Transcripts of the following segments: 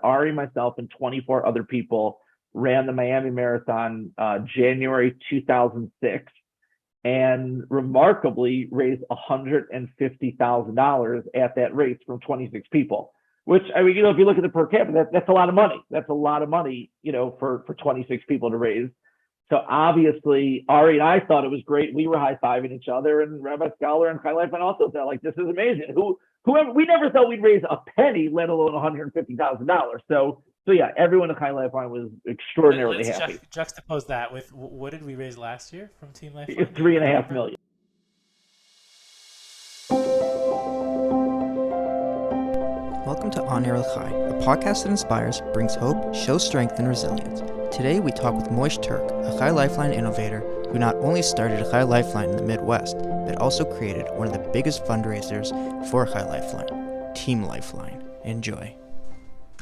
Ari, myself, and 24 other people ran the Miami Marathon January 2006 and remarkably raised $150,000 at that race from 26 people. Which, I mean, if you look at the per capita, that's a lot of money. That's a lot of money, for 26 people to raise. So obviously, Ari and I thought it was great. We were high-fiving each other, and Rabbi Scholar and Chai Lifeline also thought, like, this is amazing. Whoever, we never thought we'd raise a penny, let alone $150,000. So yeah, everyone at Chai Lifeline was extraordinarily Let's happy. juxtapose that with what did we raise last year from Team It's Lifeline? Do three you and a half remember? million. Welcome to On Air with Chai, a podcast that inspires, brings hope, shows strength, and resilience. Today we talk with Moshe Turke, a Chai Lifeline innovator who not only started Chai Lifeline in the Midwest, but also created one of the biggest fundraisers for Chai Lifeline, Team Lifeline. Enjoy.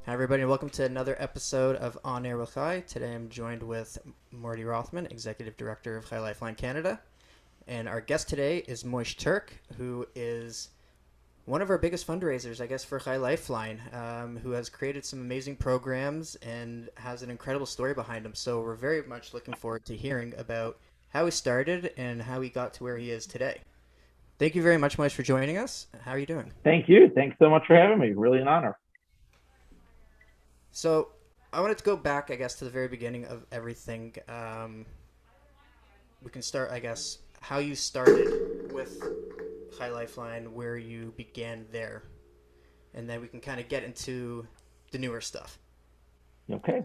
Hi everybody, and welcome to another episode of On Air with Chai. Today I'm joined with Morty Rothman, Executive Director of Chai Lifeline Canada. And our guest today is Moshe Turke, who is one of our biggest fundraisers, I guess, for Chai Lifeline, who has created some amazing programs and has an incredible story behind him. So we're very much looking forward to hearing about how he started and how he got to where he is today. Thank you very much, Moshe, for joining us. How are you doing? Thank you. Thanks so much for having me. Really an honor. So I wanted to go back, I guess, to the very beginning of everything. We can start, I guess, how you started with Chai Lifeline, where you began there, and then we can kind of get into the newer stuff. Okay.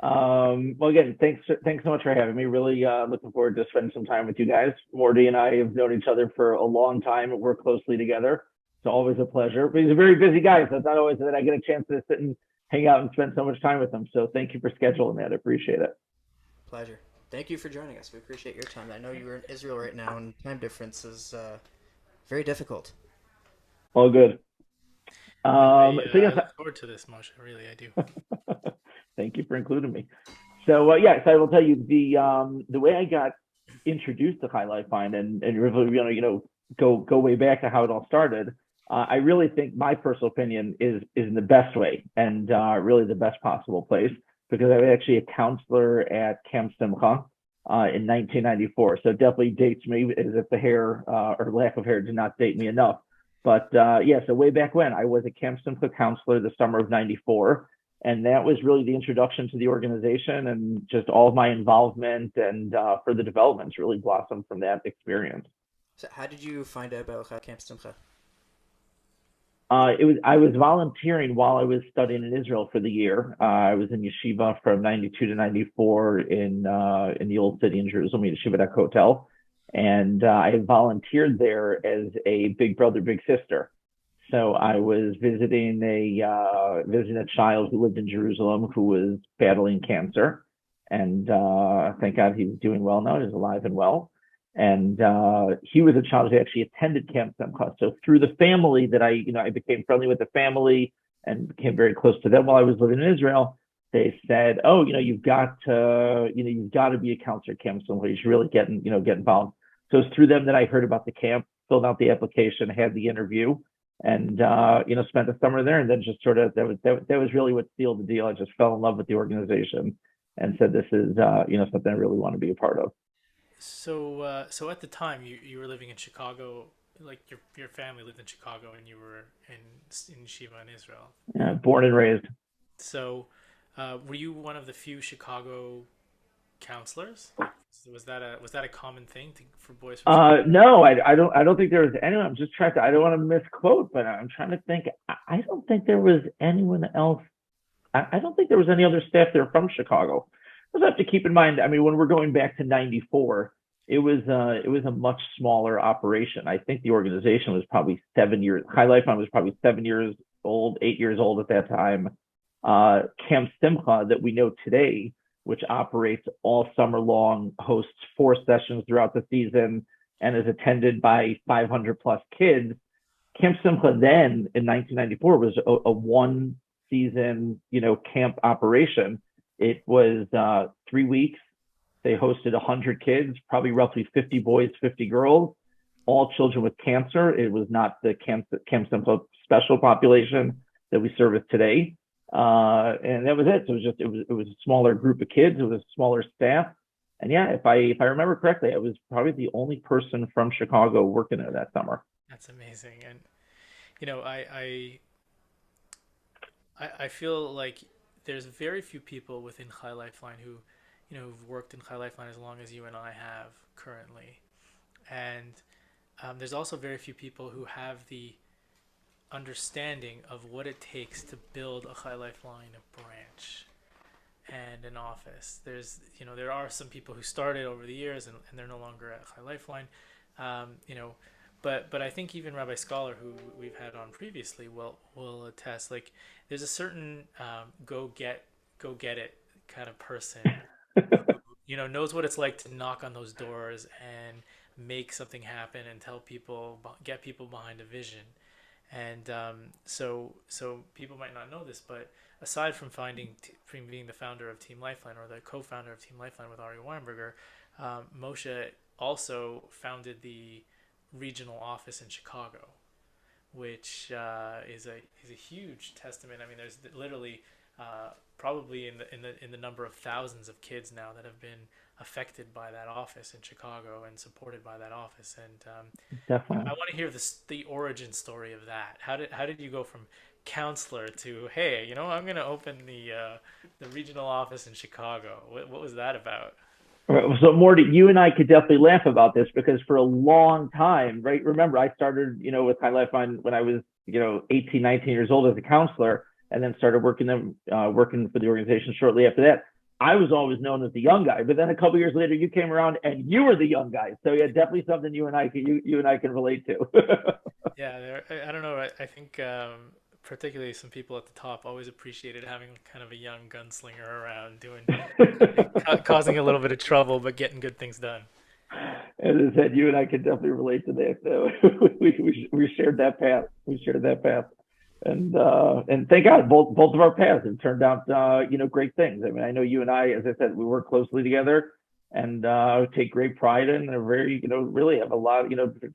Well, again, thanks so much for having me. Really looking forward to spending some time with you guys. Morty and I have known each other for a long time and work closely together. It's always a pleasure. But he's a very busy guy, so it's not always that I get a chance to sit and hang out and spend so much time with him. So thank you for scheduling that. I appreciate it. Pleasure. Thank you for joining us. We appreciate your time. I know you're in Israel right now, and time difference is very difficult. All good. So yes, I look forward to this, Moshe. Really, I do. thank you for including me. So yes, I will tell you the way I got introduced to Chai Lifeline and really go way back to how it all started. I really think my personal opinion is in the best way and really the best possible place, because I was actually a counselor at Camp Simcha in 1994. So it definitely dates me, as if the hair or lack of hair did not date me enough. But so way back when, I was a Camp Simcha counselor the summer of 94. And that was really the introduction to the organization, and just all of my involvement and for the developments really blossomed from that experience. So how did you find out about Camp Simcha? I was volunteering while I was studying in Israel for the year. I was in yeshiva from 92 to 94 in the old city in Jerusalem, Yeshiva Hotel. And I had volunteered there as a big brother, big sister. So I was visiting a child who lived in Jerusalem who was battling cancer, and thank God he was doing well now. He's alive and well, and he was a child who actually attended Camp Simcha. So through the family that I became friendly with the family and became very close to them while I was living in Israel. They said, "Oh, you've got to be a counselor at Camp Simcha. You should really get involved." So it's through them that I heard about the camp, filled out the application, had the interview. And spent the summer there, and then just sort of that was really what sealed the deal. I just fell in love with the organization and said, this is something I really want to be a part of. So at the time you were living in Chicago, like your family lived in Chicago, and you were in Shiva in Israel. Yeah, born and raised. So were you one of the few Chicago counselors? Was that a common thing for boys from Chicago? No, I don't think there was anyone. I'm just trying to. I don't want to misquote, but I'm trying to think. I don't think there was anyone else. I don't think there was any other staff there from Chicago. I have to keep in mind. I mean, when we're going back to '94, it was a much smaller operation. I think the organization was probably 7 years. Chai Lifeline was probably 7 years old, 8 years old at that time. Camp Simcha that we know today, which operates all summer long, hosts 4 sessions throughout the season, and is attended by 500 plus kids. Camp Simcha then in 1994 was a one season, camp operation. It was 3 weeks. They hosted 100 kids, probably roughly 50 boys, 50 girls, all children with cancer. It was not the Camp Simcha special population that we service today. And that was it. So it was a smaller group of kids. It was a smaller staff. And yeah, if I remember correctly, I was probably the only person from Chicago working there that summer. That's amazing. And you know, I feel like there's very few people within Chai Lifeline who, you know, who've worked in Chai Lifeline as long as you and I have currently. And there's also very few people who have the understanding of what it takes to build a Chai Lifeline branch and an office. There's, you know, there are some people who started over the years and they're no longer at Chai Lifeline, you know, but I think even Rabbi Scholar, who we've had on previously, will attest. Like, there's a certain go get it kind of person who, you know, knows what it's like to knock on those doors and make something happen and tell people, get people behind a vision. And so people might not know this, but aside from from being the founder of Team Lifeline, or the co-founder of Team Lifeline with Ari Weinberger, Moshe also founded the regional office in Chicago, which is a huge testament. I mean, there's literally probably in the number of thousands of kids now that have been affected by that office in Chicago and supported by that office. And I Definitely. want to hear the origin story of that. How did you go from counselor to, hey, you know, I'm going to open the regional office in Chicago? What was that about? So Morty, you and I could definitely laugh about this because for a long time, right? Remember, I started, with High Lifeline when I was, 18, 19 years old as a counselor, and then started working for the organization shortly after that. I was always known as the young guy, but then a couple years later, you came around and you were the young guy. So yeah, definitely something you and I can relate to. Yeah, I don't know. I think particularly some people at the top always appreciated having kind of a young gunslinger around doing causing a little bit of trouble, but getting good things done. As I said, you and I can definitely relate to that. We shared that path. We shared that path, and thank God both of our paths have turned out great things. I mean, I know you and I, as I said, we work closely together, and take great pride in, and are very really have a lot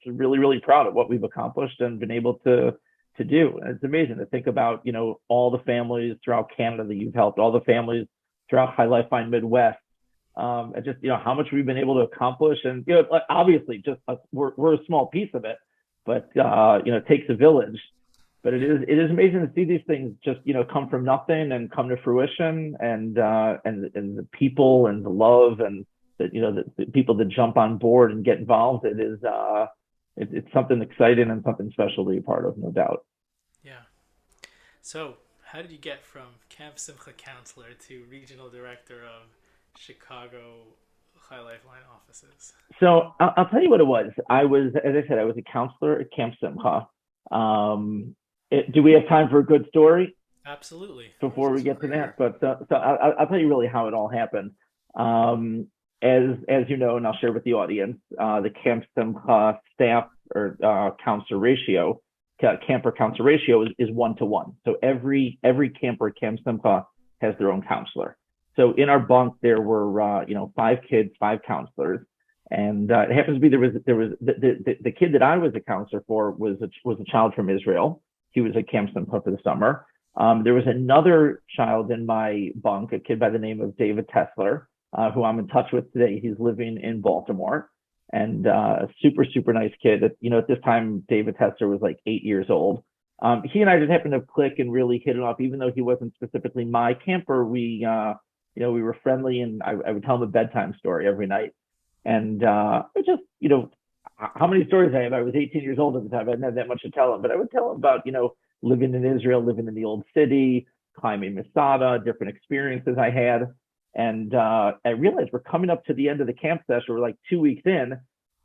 really proud of what we've accomplished and been able to do. And it's amazing to think about all the families throughout Canada that you've helped, all the families throughout Chai Lifeline Mid-West, and just how much we've been able to accomplish. And like, obviously, just we're a small piece of it, but it takes a village. But it is amazing to see these things just come from nothing and come to fruition, and the people and the love and the people that jump on board and get involved. It's something exciting and something special to be a part of, no doubt. Yeah. So, how did you get from Camp Simcha counselor to regional director of Chicago High Lifeline offices? So I'll tell you what it was. As I said, I was a counselor at Camp Simcha. Do we have time for a good story Absolutely. before we get to that? But so I'll tell you really how it all happened. As you know, and I'll share with the audience, the Camp Simcha staff or counselor ratio, camper counselor ratio is 1-to-1. So every camper at Camp Simcha has their own counselor. So in our bunk there were 5 kids, 5 counselors, and it happens to be there was the kid that I was a counselor for was a child from Israel. He was at Camp Simcha for the summer. There was another child in my bunk, a kid by the name of David Tesler, who I'm in touch with today. He's living in Baltimore, and a super nice kid. At this time, David Tesler was like 8 years old. He and I just happened to click and really hit it off. Even though he wasn't specifically my camper, we were friendly, and I would tell him a bedtime story every night. And I just, how many stories I have. I was 18 years old at the time. I didn't have that much to tell him, but I would tell him about, living in Israel, living in the old city, climbing Masada, different experiences I had. And I realized we're coming up to the end of the camp session. We're like 2 weeks in.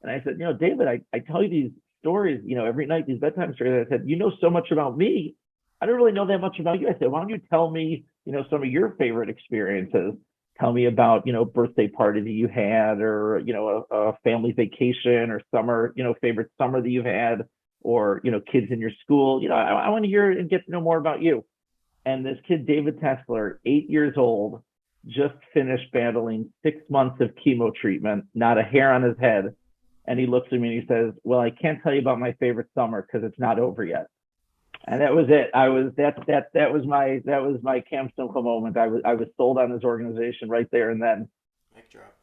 And I said, David, I tell you these stories, every night, these bedtime stories. I said, you know so much about me. I don't really know that much about you. I said, why don't you tell me, some of your favorite experiences? Tell me about, birthday party that you had, or, a family vacation, or summer, favorite summer that you've had, or, kids in your school. I want to hear and get to know more about you. And this kid, David Tesler, 8 years old, just finished battling 6 months of chemo treatment, not a hair on his head. And he looks at me and he says, well, I can't tell you about my favorite summer because it's not over yet. And that was it. That was my Camp Simcha moment. I was sold on this organization right there and then. Mic drop.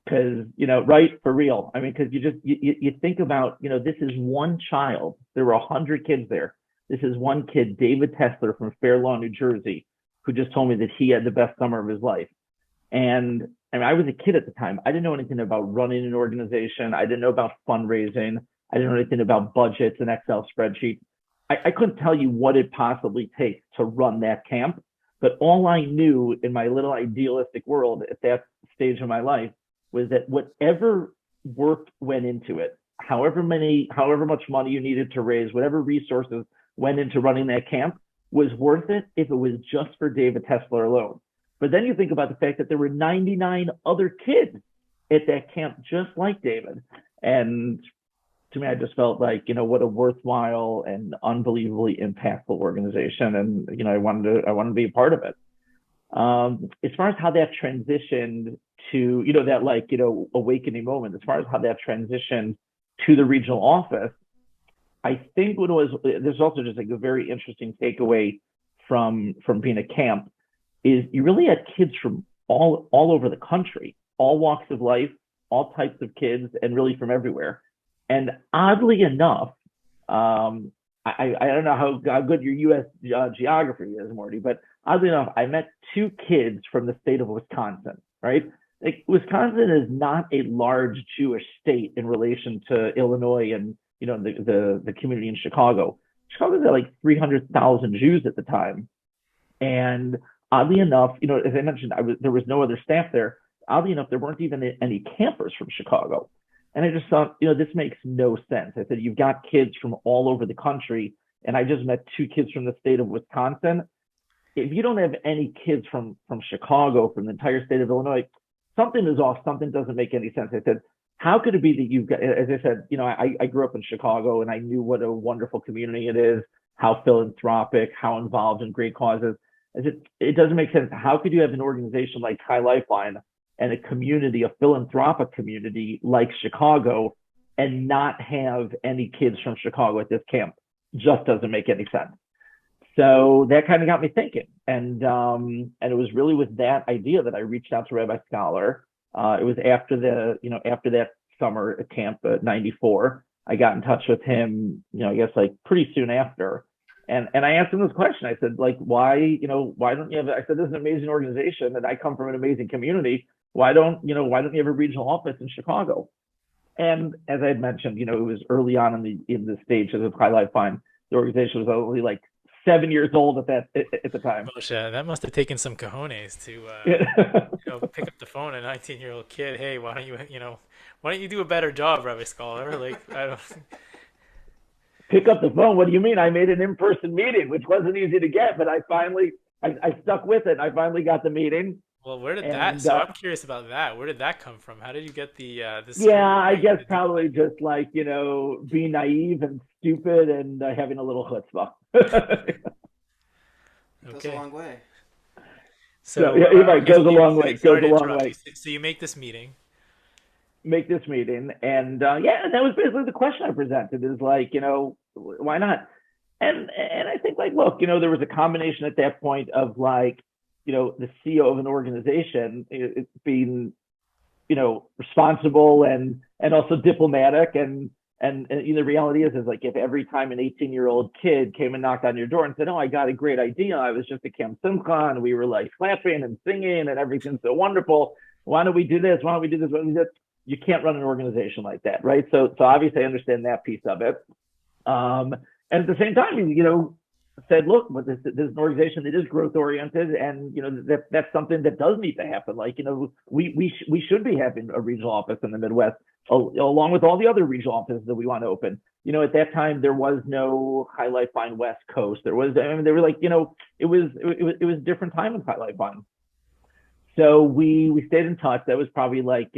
Because right, for real. I mean, because you think about, this is one child. There were 100 kids there. This is one kid, David Tessler from Fair Lawn, New Jersey, who just told me that he had the best summer of his life. And I mean, I was a kid at the time. I didn't know anything about running an organization. I didn't know about fundraising. I didn't know anything about budgets and Excel spreadsheets. I couldn't tell you what it possibly takes to run that camp. But all I knew in my little idealistic world at that stage of my life was that whatever work went into it, however much money you needed to raise, whatever resources went into running that camp was worth it if it was just for David Tessler alone. But then you think about the fact that there were 99 other kids at that camp just like David. And to me, I just felt like, what a worthwhile and unbelievably impactful organization. And, I wanted to be a part of it. As far as how that transitioned to, that awakening moment, as far as how that transitioned to the regional office, I think there's also just like a very interesting takeaway from being a camp is you really had kids from all over the country, all walks of life, all types of kids, and really from everywhere. And oddly enough, I don't know how good your U.S. Geography is, Morty, but oddly enough, I met two kids from the state of Wisconsin, right? Like, Wisconsin is not a large Jewish state in relation to Illinois and, the community in Chicago. Chicago's got like 300,000 Jews at the time. And oddly enough, as I mentioned, there was no other staff there. Oddly enough, there weren't even any campers from Chicago. And I just thought, this makes no sense. I said, you've got kids from all over the country, and I just met two kids from the state of Wisconsin. If you don't have any kids from Chicago, from the entire state of Illinois, something is off. Something doesn't make any sense. I said, how could it be that you've got, as I said, I grew up in Chicago, and I knew what a wonderful community it is, how philanthropic, how involved in great causes. I said, it doesn't make sense. How could you have an organization like Chai Lifeline and a community, a philanthropic community like Chicago, and not have any kids from Chicago at this camp? Just doesn't make any sense. So that kind of got me thinking. And it was really with that idea that I reached out to Rabbi Scholar. It was after that summer at camp at 94. I got in touch with him, I guess like pretty soon after. And I asked him this question. I said, like, why don't you have, I said, this is an amazing organization and I come from an amazing community. Why don't you have a regional office in Chicago? And as I had mentioned, it was early on in the stages of Chai Lifeline. The organization was only like 7 years old at the time. Moshe, that must have taken some cojones to pick up the phone, a 19-year-old kid. Hey, why don't you do a better job, Rabbi Scholar? Like, I don't. Pick up the phone. What do you mean? I made an in-person meeting, which wasn't easy to get, but I stuck with it. I finally got the meeting. Well, where did that? So I'm curious about that. Where did that come from? How did you get the? Yeah, I guess probably just like being naive and stupid and having a little chutzpah. Okay. Goes a long way. So yeah, it goes a long way. Goes a long way. So you make this meeting. And and that was basically the question I presented is like, why not? And I think like, look, there was a combination at that point of like, the CEO of an organization being, responsible and also diplomatic and the reality is like if every time an 18-year-old kid came and knocked on your door and said, oh, I got a great idea, I was just at Camp Simcha and we were like clapping and singing and everything's so wonderful, why don't we do this, why don't we do this, you can't run an organization like that, right? So obviously I understand that piece of it. And at the same time, said, look, but this is an organization that is growth oriented, and that's something that does need to happen. Like we should be having a regional office in the Midwest, along with all the other regional offices that we want to open. At that time there was no Chai Lifeline West Coast. There was, they were like, it was a different time in Chai Lifeline. So we stayed in touch. That was probably like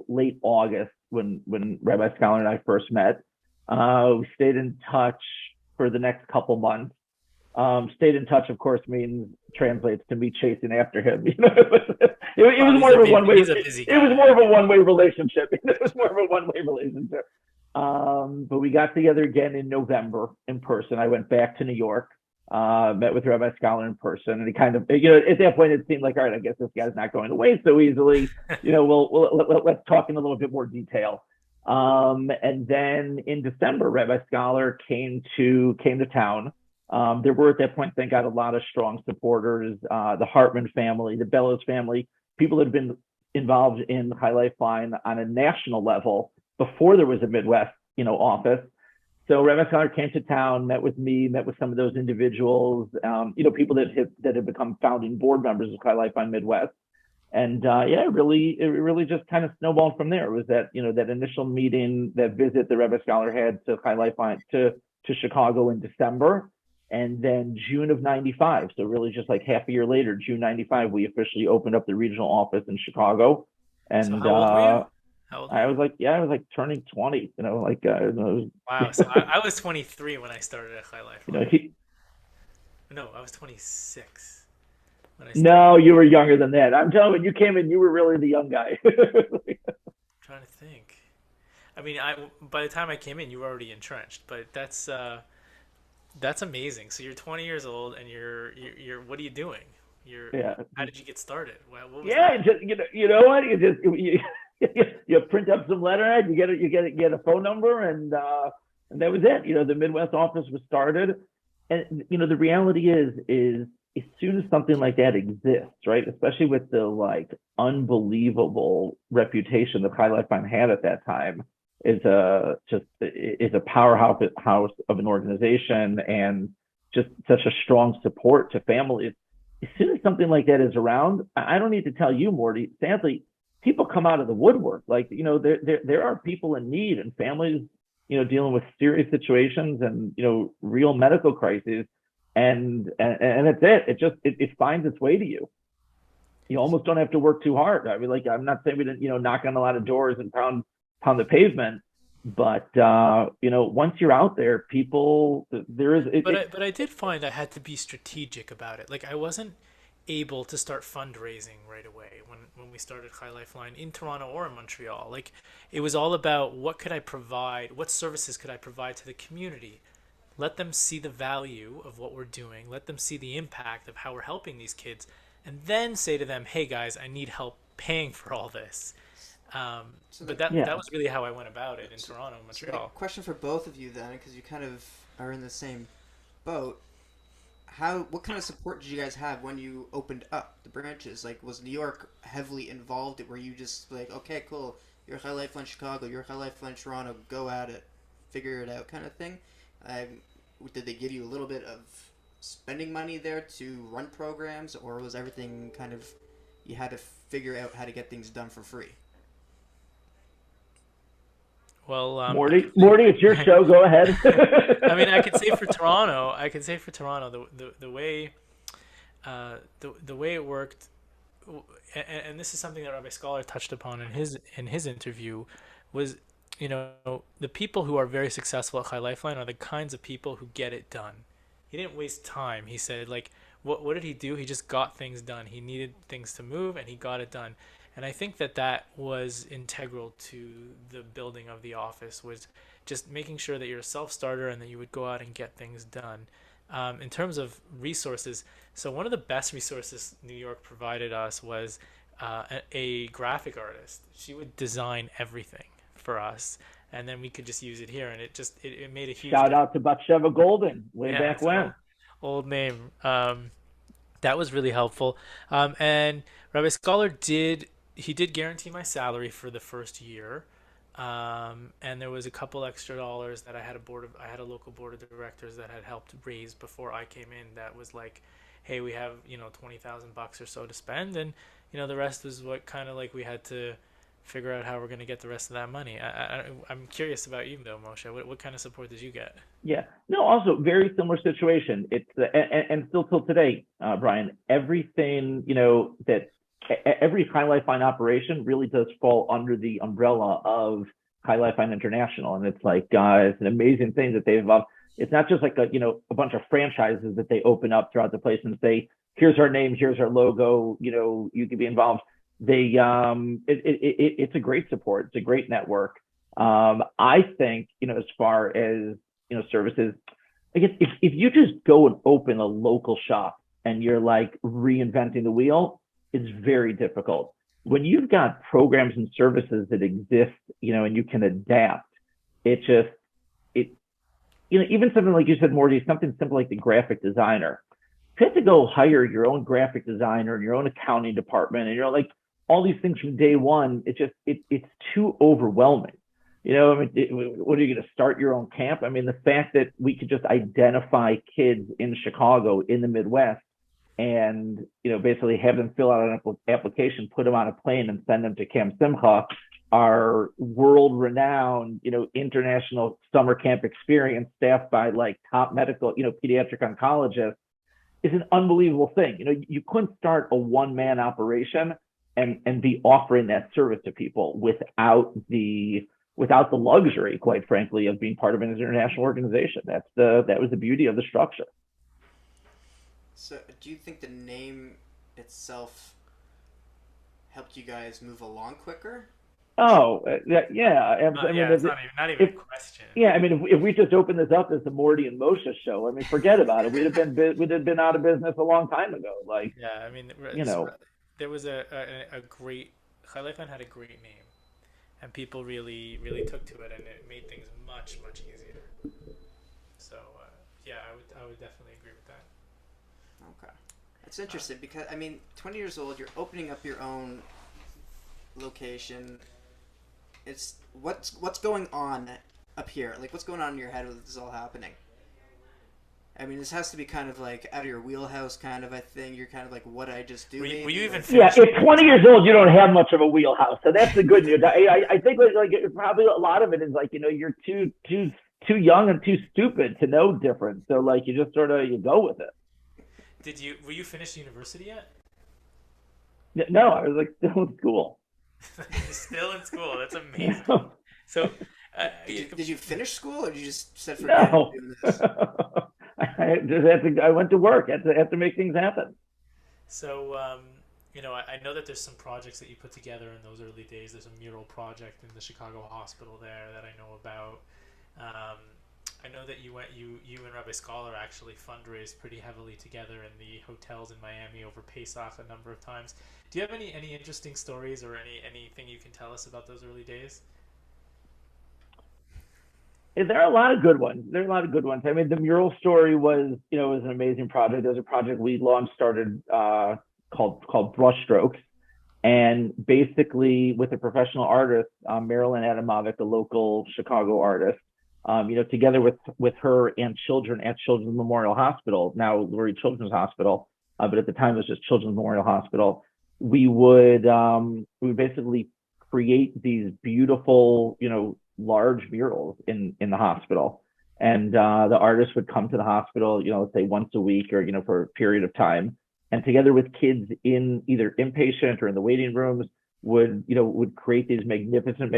late August when Rabbi Scholar and I first met. We stayed in touch for the next couple months. Stayed in touch, of course, translates to me chasing after him. It was more of a one-way. It was more of a one-way relationship. It was more of a one-way relationship. But we got together again in November in person. I went back to New York, met with Rabbi Scholar in person, and he kind of, at that point it seemed like, all right, I guess this guy's not going away so easily. Let's talk in a little bit more detail. And then in December, Rabbi Scholar came to town. There were at that point, thank God, a lot of strong supporters, the Hartman family, the Bellows family, people that had been involved in Chai Lifeline on a national level before there was a Midwest, office. So Rabbi Scholar came to town, met with me, met with some of those individuals, people that had become founding board members of Chai Lifeline Midwest. And it really just kind of snowballed from there. It was that initial meeting, that visit that Rabbi Scholar had to Chai Lifeline to Chicago in December, and then June of '95. So really, just like half a year later, June '95, we officially opened up the regional office in Chicago. And so how old were you? How old were you? I was like turning 20. Wow. So I was 23 when I started at Chai Lifeline. No, I was 26 when I started. No, you were younger than that. I'm telling you, when you came in, you were really the young guy. Trying to think. I mean, by the time I came in, you were already entrenched. But that's amazing. So you're 20 years old, and you're what are you doing? How did you get started? What was that? Just you know what? You print up some letterhead, you get a phone number, and that was it. The Midwest office was started, and the reality is as soon as something like that exists, right? Especially with the unbelievable reputation that Chai Lifeline had at that time, is a powerhouse of an organization, and just such a strong support to families. As soon as something like that is around, I don't need to tell you, Morty. Sadly, people come out of the woodwork. There are people in need, and families, dealing with serious situations and real medical crises, and that's it. It finds its way to you. You almost don't have to work too hard. I mean, I'm not saying we didn't knock on a lot of doors and pound the pavement, but once you're out there, people there is. But I did find I had to be strategic about it. Like, I wasn't able to start fundraising right away when we started Chai Lifeline in Toronto or in Montreal. Like, it was all about what could I provide, what services could I provide to the community. Let them see the value of what we're doing. Let them see the impact of how we're helping these kids, and then say to them, "Hey guys, I need help paying for all this." But that was really how I went about it in Toronto and Montreal. So question for both of you then, because you kind of are in the same boat. What kind of support did you guys have when you opened up the branches? Like, was New York heavily involved? Were you just like, okay, cool, you're Chai Lifeline Chicago, you're Chai Lifeline Toronto, go at it, figure it out, kind of thing? Did they give you a little bit of spending money there to run programs, or was everything kind of, you had to figure out how to get things done for free? Well, Morty, it's your show. Go ahead. I mean, I could say for Toronto, the way it worked, and this is something that Rabbi Scholar touched upon in his interview, was, the people who are very successful at Chai Lifeline are the kinds of people who get it done. He didn't waste time. He said, what did he do? He just got things done. He needed things to move, and he got it done. And I think that was integral to the building of the office, was just making sure that you're a self-starter and that you would go out and get things done. In terms of resources, so one of the best resources New York provided us was a graphic artist. She would design everything for us, and then we could just use it here, and it made a huge shout out to Batsheva Golden back when. Old name. That was really helpful. And Rabbi Scholar did guarantee my salary for the first year, and there was a couple extra dollars that I had a local board of directors that had helped raise before I came in. That was like, hey, we have $20,000 or so to spend, and the rest was what kind of like we had to figure out how we're going to get the rest of that money. I'm curious about you though, Moshe. What kind of support did you get? Yeah, no, also very similar situation. It's and still till today, Brian. Everything that every Chai Lifeline operation really does fall under the umbrella of Chai Lifeline International, and it's like it's an amazing thing that they've. It's not just like a bunch of franchises that they open up throughout the place and say, here's our name, here's our logo. You can be involved. They it's a great support. It's a great network. I think, as far as, services, I guess if you just go and open a local shop and you're like reinventing the wheel, it's very difficult. When you've got programs and services that exist, and you can adapt, it just, it, even something like you said, Morty, something simple like the graphic designer. If you have to go hire your own graphic designer and your own accounting department and you're like all these things from day one, it's too overwhelming. I mean, what are you going to start your own camp? I mean, the fact that we could just identify kids in Chicago, in the Midwest, and basically have them fill out an application, put them on a plane, and send them to Camp Simcha, our world-renowned, international summer camp experience, staffed by like top medical, pediatric oncologists, is an unbelievable thing. You couldn't start a one-man operation and be offering that service to people without the luxury, quite frankly, of being part of an international organization. That was the beauty of the structure. So, do you think the name itself helped you guys move along quicker? Oh, yeah. I mean, Yeah, it's not even a question. yeah, I mean, if we just opened this up as the Morty and Moshe show, I mean, forget about it. We'd have been out of business a long time ago. Like, Yeah, I mean, you know, there was a great Chai Lifeline had a great name, and people really took to it, and it made things much easier. So yeah, I would definitely agree with that. Okay. It's interesting because, I mean, 20 years old, you're opening up your own location. It's what's going on up here? Like, what's going on in your head with this all happening? I mean, this has to be kind of like out of your wheelhouse kind of a thing. You're kind of like, what I just do. Were you even yeah, finished? at 20 years old, you don't have much of a wheelhouse, so that's the good news. I think like probably a lot of it is like you're too young and too stupid to know different. So like you just sort of you go with Were you finished university yet? it. No, I was like still in school. Still in school. That's amazing. So, Did you finish school, or did you just said forget No. doing this? I went to work. I had to make things happen. so I know that there's some projects that you put together in those early days. There's a mural project in the Chicago hospital there that I know about. Um, I know that you and Rabbi Scholar actually fundraised pretty heavily together in the hotels in Miami over Pesach a number of times. Do you have any interesting stories or anything you can tell us about those early days? There are a lot of good ones. There are a lot of good ones. I mean, the mural story was an amazing project. There's a project we launched, started called Brushstrokes, and basically with a professional artist, Marilyn Adamovic, a local Chicago artist, together with her and children at Children's Memorial Hospital, now Lurie Children's Hospital, but at the time it was just Children's Memorial Hospital. We would basically create these beautiful, large murals in the hospital, and the artist would come to the hospital, let's say once a week or for a period of time, and together with kids in either inpatient or in the waiting rooms would create these magnificent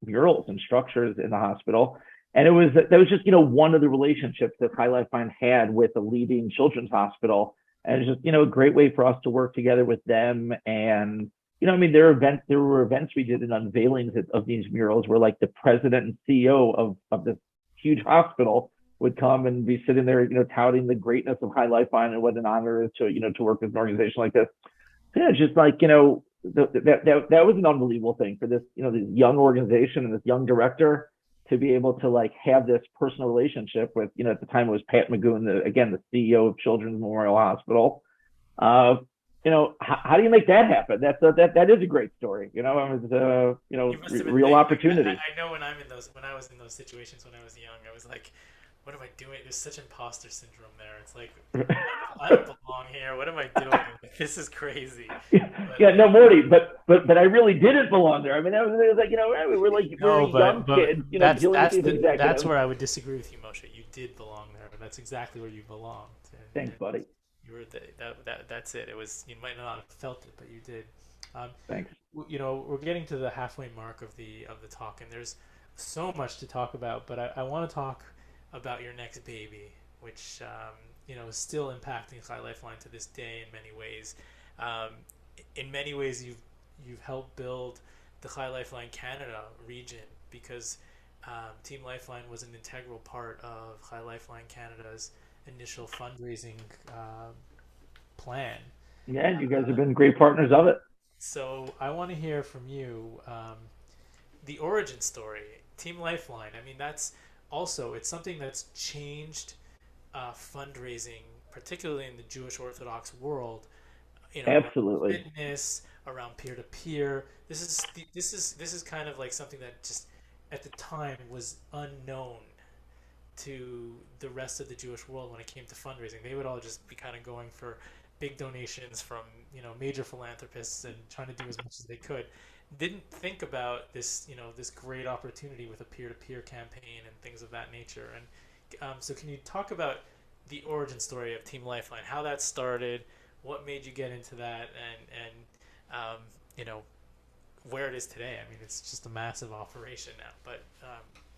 murals and structures in the hospital. And that was just one of the relationships that Chai Lifeline had with a leading children's hospital, and it's just a great way for us to work together with them. And I mean, there were events we did in unveilings of these murals where like the president and CEO of this huge hospital would come and be sitting there, touting the greatness of Chai Lifeline and what an honor it is to work with an organization like this. Yeah, it's just like that was an unbelievable thing for this this young organization and this young director to be able to like have this personal relationship with at the time it was Pat Magoon, the CEO of Children's Memorial Hospital. How do you make that happen? That is a great story. It was real opportunity. I know when I was in those situations when I was young, I was like, what am I doing? There's such imposter syndrome there. It's like, I don't belong here. What am I doing? This is crazy. No, Morty, but I really didn't belong there. I mean, it was like, we were like, young kids, that's where I would disagree with you, Moshe. You did belong there. That's exactly where you belonged. Thanks, buddy. You were that's it. It was, you might not have felt it, but you did. Thanks. We're getting to the halfway mark of the talk, and there's so much to talk about. But I want to talk about your next baby, which is still impacting Chai Lifeline to this day in many ways. In many ways, you've helped build the Chai Lifeline Canada region, because Team Lifeline was an integral part of Chai Lifeline Canada's initial fundraising plan. Yeah, you guys have been great partners of it. So I want to hear from you the origin story, Team Lifeline. I mean, that's also, it's something that's changed fundraising, particularly in the Jewish Orthodox world. Around Absolutely. fitness, around peer to peer. This is kind of like something that just at the time was unknown to the rest of the Jewish world when it came to fundraising. They would all just be kind of going for big donations from major philanthropists and trying to do as much as they could. Didn't think about this this great opportunity with a peer-to-peer campaign and things of that nature. And so, can you talk about the origin story of Team Lifeline, how that started, what made you get into that, and you know where it is today? I mean, it's just a massive operation now. But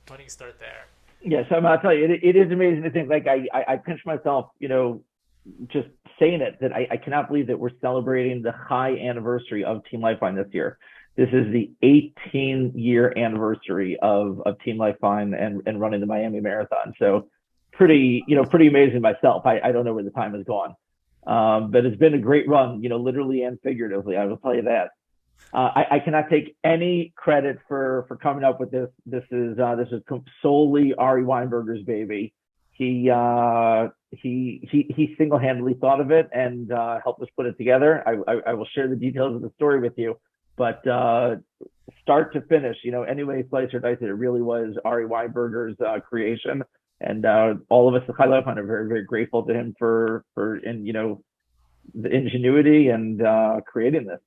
why don't you start there? Yes, I'll tell you, it is amazing to think. Like I pinch myself, just saying it, that I cannot believe that we're celebrating the high anniversary of Team Lifeline this year. This is the 18-year anniversary of Team Lifeline and running the Miami Marathon. So pretty amazing myself. I don't know where the time has gone. But it's been a great run, literally and figuratively. I will tell you that. I cannot take any credit for coming up with this. This is solely Ari Weinberger's baby. He single-handedly thought of it and helped us put it together. I will share the details of the story with you, but start to finish, any way slice or dice it, it really was Ari Weinberger's creation. And all of us at Chai Lifeline are very, very grateful to him for the ingenuity and creating this.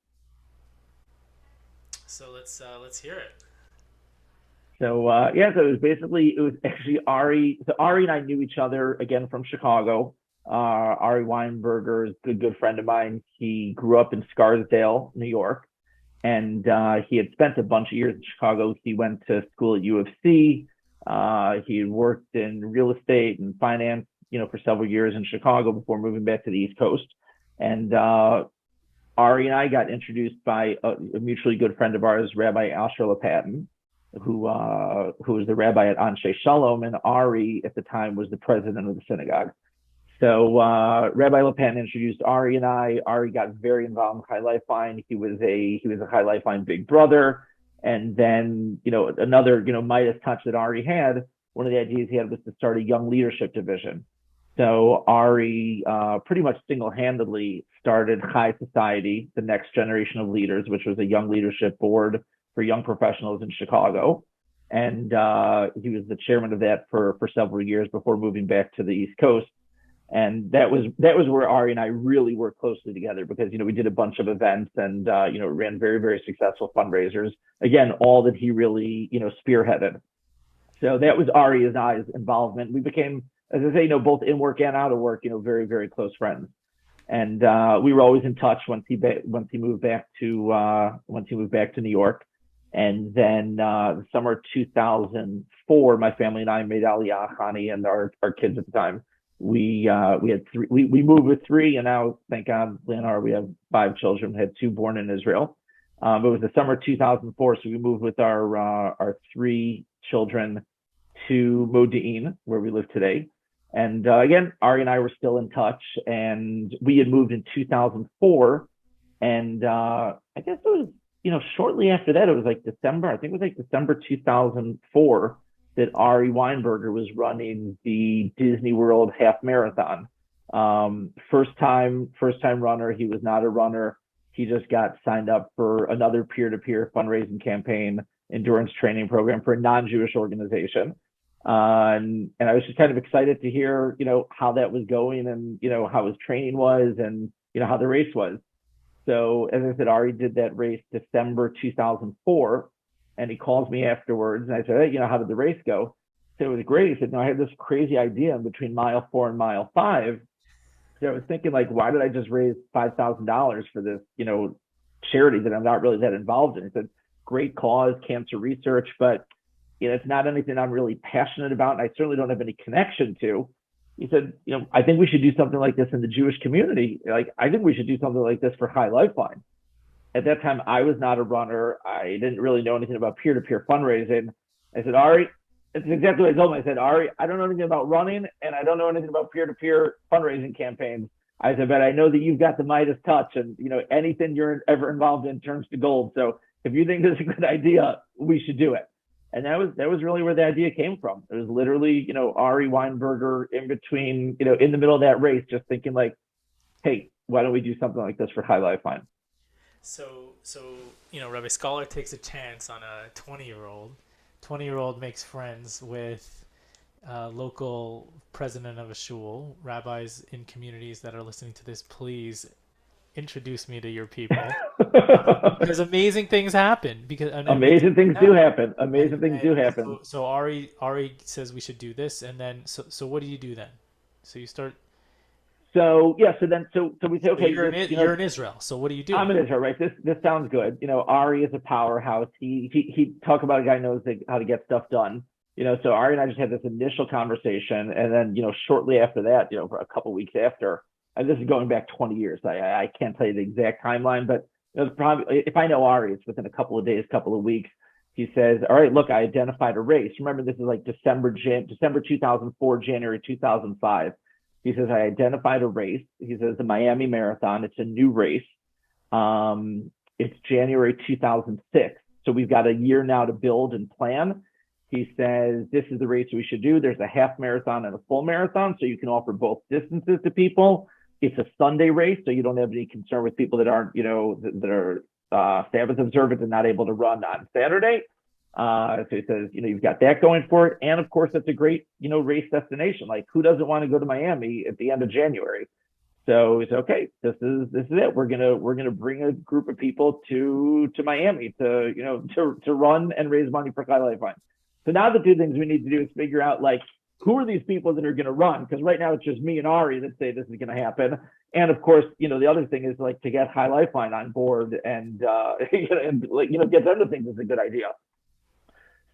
So let's hear it. So so it was actually Ari. So Ari and I knew each other again from Chicago. Ari Weinberger is a good friend of mine. He grew up in Scarsdale, New York, and he had spent a bunch of years in Chicago. He went to school at U of C. He worked in real estate and finance, for several years in Chicago before moving back to the East Coast. And Ari and I got introduced by a mutually good friend of ours, Rabbi Asher Lepatin, who was the rabbi at Anshe Shalom, and Ari at the time was the president of the synagogue. So Rabbi Lepatin introduced Ari and I. Ari got very involved in Chai Lifeline. He was a Chai Lifeline big brother. And then, another, Midas touch that Ari had, one of the ideas he had was to start a young leadership division. So Ari pretty much single-handedly started Chai Society, the next generation of leaders, which was a young leadership board for young professionals in Chicago. And he was the chairman of that for several years before moving back to the East Coast. And that was where Ari and I really worked closely together, because we did a bunch of events and ran very, very successful fundraisers. Again, all that he really spearheaded. So that was Ari and I's involvement. We became, as I say, both in work and out of work, very, very close friends. And we were always in touch once he moved back to New York. And then the summer of 2004, my family and I made Aliyah, Hani, and our kids at the time. We had three. We moved with three, and now, thank God, Leonard, we have 5 children. We had 2 born in Israel. It was the summer of 2004, so we moved with our 3 children to Modi'in, where we live today. And again, Ari and I were still in touch, and we had moved in 2004. And I guess it was, shortly after that, it was like December. I think it was like December 2004 that Ari Weinberger was running the Disney World half marathon. First time runner. He was not a runner. He just got signed up for another peer-to-peer fundraising campaign, endurance training program for a non-Jewish organization. And I was just kind of excited to hear, how that was going and, how his training was and, how the race was. So as I said, Ari did that race December 2004. And he calls me afterwards, and I said, hey, how did the race go? So it was great. He said, no, I had this crazy idea in between mile 4 and mile 5. So I was thinking, like, why did I just raise $5,000 for this, charity that I'm not really that involved in? He said, great cause, cancer research, but it's not anything I'm really passionate about, and I certainly don't have any connection to. He said, I think we should do something like this in the Jewish community. Like, I think we should do something like this for Chai Lifeline. at that time, I was not a runner. I didn't really know anything about peer-to-peer fundraising. I said, Ari, it's exactly what I told him. I said, Ari, I don't know anything about running, and I don't know anything about peer-to-peer fundraising campaigns. I said, but I know that you've got the Midas touch, and anything you're ever involved in turns to gold. So if you think this is a good idea, we should do it. And that was really where the idea came from. It was literally, Ari Weinberger in between, in the middle of that race, just thinking like, hey, why don't we do something like this for Chai Lifeline? So Rabbi Scholar takes a chance on a 20-year-old. 20-year-old makes friends with local president of a shul. Rabbis in communities that are listening to this, please introduce me to your people. Because amazing things happen. Amazing things do happen. Amazing things do happen. So Ari says we should do this, and then so what do you do then? So you start. So yeah, so we say, okay, you're in Israel. So what do you do? I'm in Israel, right? This sounds good. Ari is a powerhouse. He talk about a guy who knows how to get stuff done. So Ari and I just had this initial conversation, and then shortly after that, for a couple of weeks after, and this is going back 20 years. I can't tell you the exact timeline, but it was probably, if I know Ari, it's within a couple of days, couple of weeks. He says, all right, look, I identified a race. Remember, this is like December 2004, January 2005. He says, I identified a race. He says, the Miami Marathon. It's a new race. It's January 2006. So we've got a year now to build and plan. He says, this is the race we should do. There's a half marathon and a full marathon, so you can offer both distances to people. It's a Sunday race, so you don't have any concern with people that aren't, that are Sabbath observant and not able to run on Saturday. So he says, you've got that going for it. And of course, it's a great, race destination. Like, who doesn't want to go to Miami at the end of January? So he said, okay, this is it. We're gonna bring a group of people to Miami to run and raise money for Chai Lifeline. So now the two things we need to do is figure out, like, who are these people that are going to run? Because right now it's just me and Ari that say this is going to happen. And of course, the other thing is, like, to get Chai Lifeline on board and get them to think this is a good idea.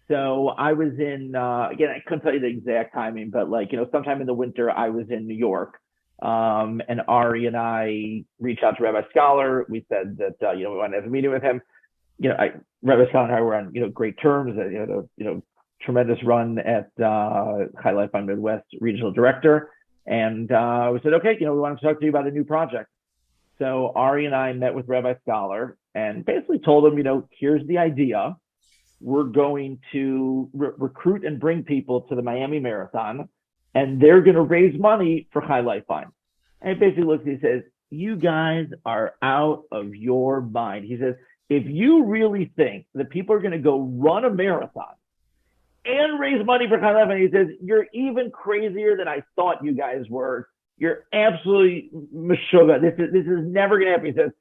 So I was in, again, I couldn't tell you the exact timing, but sometime in the winter, I was in New York. And Ari and I reached out to Rabbi Scholar. We said that, we wanted to have a meeting with him. Rabbi Scholar and I were on, great terms, tremendous run at Chai Lifeline Mid-West regional director. And we said, okay, we want to talk to you about a new project. So Ari and I met with Rabbi Scholar and basically told him, here's the idea. We're going to recruit and bring people to the Miami Marathon, and they're going to raise money for Chai Lifeline. And he basically looks, he says, you guys are out of your mind. He says, if you really think that people are going to go run a marathon and raise money for Chai Lifeline, he says, you're even crazier than I thought you guys were. You're absolutely meshuggah. This is never going to happen. He says,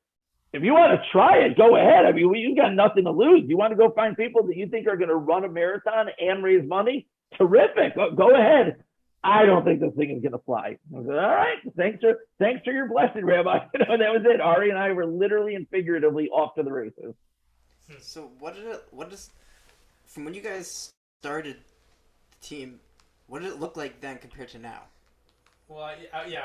if you want to try it, go ahead. I mean, you got nothing to lose. You want to go find people that you think are going to run a marathon and raise money? Terrific. Go ahead. I don't think this thing is going to fly. I said, all right. Thanks for your blessing, Rabbi. That was it. Ari and I were literally and figuratively off to the races. So what is from when you guys started the team, what did it look like then compared to now? Well, I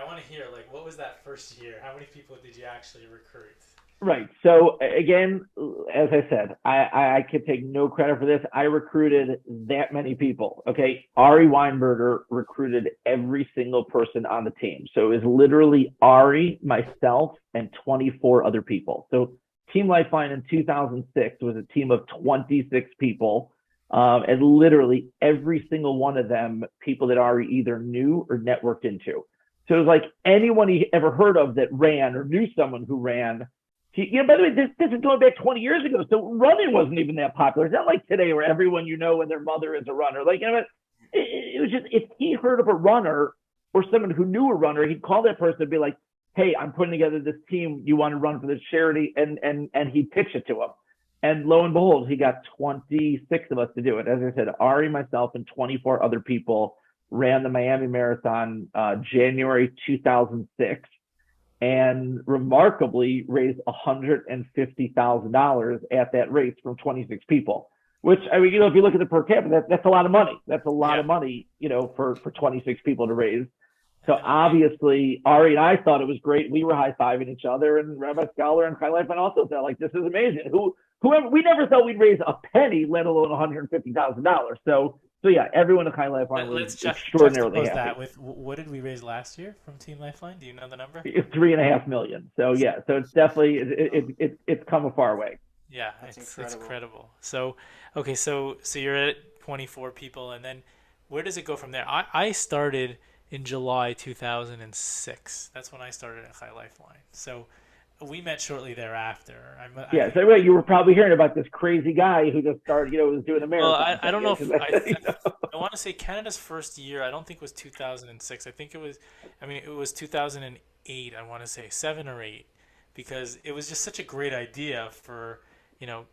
want to hear, like, what was that first year? How many people did you actually recruit? Right. So again, as I said, I could take no credit for this. I recruited that many people. Okay. Ari Weinberger recruited every single person on the team. So it was literally Ari, myself, and 24 other people. So Team Lifeline in 2006 was a team of 26 people. And literally every single one of them, people that Ari either knew or networked into. So it was like anyone he ever heard of that ran or knew someone who ran. By the way, this is going back 20 years ago, so running wasn't even that popular. It's not like today where everyone and their mother is a runner. Like, it was just, if he heard of a runner or someone who knew a runner, he'd call that person and be like, hey, I'm putting together this team. You want to run for this charity? And he'd pitch it to him. And lo and behold, he got 26 of us to do it. As I said, Ari, myself, and 24 other people ran the Miami Marathon January 2006. And remarkably raised $150,000 at that race from 26 people, which, I mean, if you look at the per capita, that's a lot of money. That's a lot of money, for 26 people to raise. So obviously, Ari and I thought it was great. We were high-fiving each other, and Rabbi Scholar and Chai Lifeline also felt like this is amazing. Whoever, we never thought we'd raise a penny, let alone $150,000. So yeah, everyone at Chai Lifeline was extraordinarily happy. That with what did we raise last year from Team Lifeline? Do you know the number? It's $3.5 million. So yeah, so it's definitely it's come a far way. Yeah, it's incredible. So okay, so you're at 24 people, and then where does it go from there? I started in July 2006. That's when I started at Chai Lifeline. So we met shortly thereafter. So right, you were probably hearing about this crazy guy who just started, was doing a marathon. Well, I don't know if I want to say Canada's first year. I don't think was 2006. I think it was. It was 2008. I want to say 7 or 8, because it was just such a great idea for.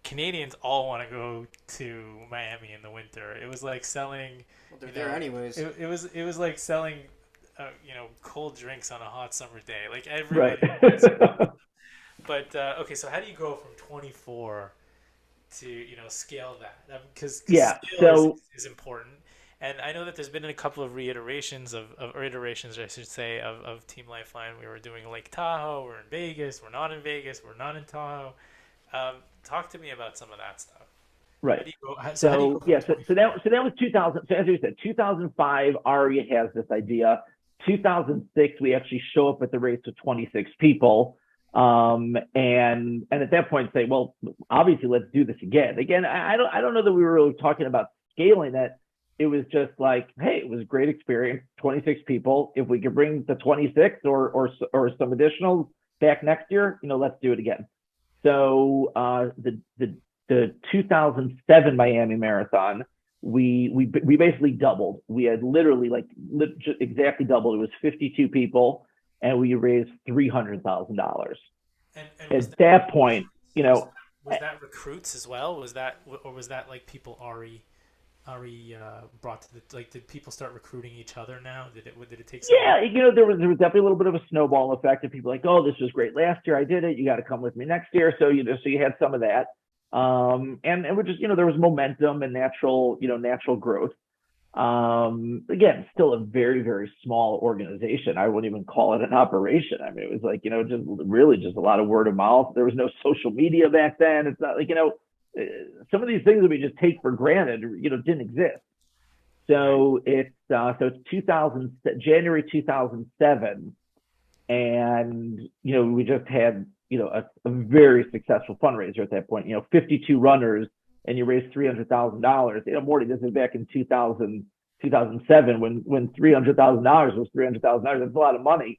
Canadians all want to go to Miami in the winter. It was like selling. Well, they're there anyways. It was like selling, cold drinks on a hot summer day. Like everybody. Right. But okay, so how do you go from 24 to scale that? Because scale is important. And I know that there's been a couple of iterations, I should say, of Team Lifeline. We were doing Lake Tahoe. We're in Vegas. We're not in Vegas. We're not in Tahoe. Talk to me about some of that stuff. Right. So that was 2000. So as you said, 2005, Ari has this idea. 2006, we actually show up at the race with 26 people. And at that point say, well, obviously let's do this again. Again, I don't know that we were really talking about scaling it. It was just like, hey, it was a great experience. 26 people. If we could bring the 26 or some additional back next year, let's do it again. So the 2007 Miami Marathon, we basically doubled. We had literally exactly doubled. It was 52 people, and we raised $300,000. And at that point, was that recruits as well? Was that like people Ari brought to the did people start recruiting each other now? Did it take some there was definitely a little bit of a snowball effect of people like, oh, this was great last year, I did it, you got to come with me next year. So so you had some of that, and we're just there was momentum and natural growth. Again, still a very, very small organization. I wouldn't even call it an operation. It was like just really just a lot of word of mouth. There was no social media back then. It's not like some of these things that we just take for granted, didn't exist. So it's January 2007, and we just had a very successful fundraiser at that point. 52 runners, and you raised $300,000. Morty, this is back in 2007 when $300,000 was $300,000. That's a lot of money.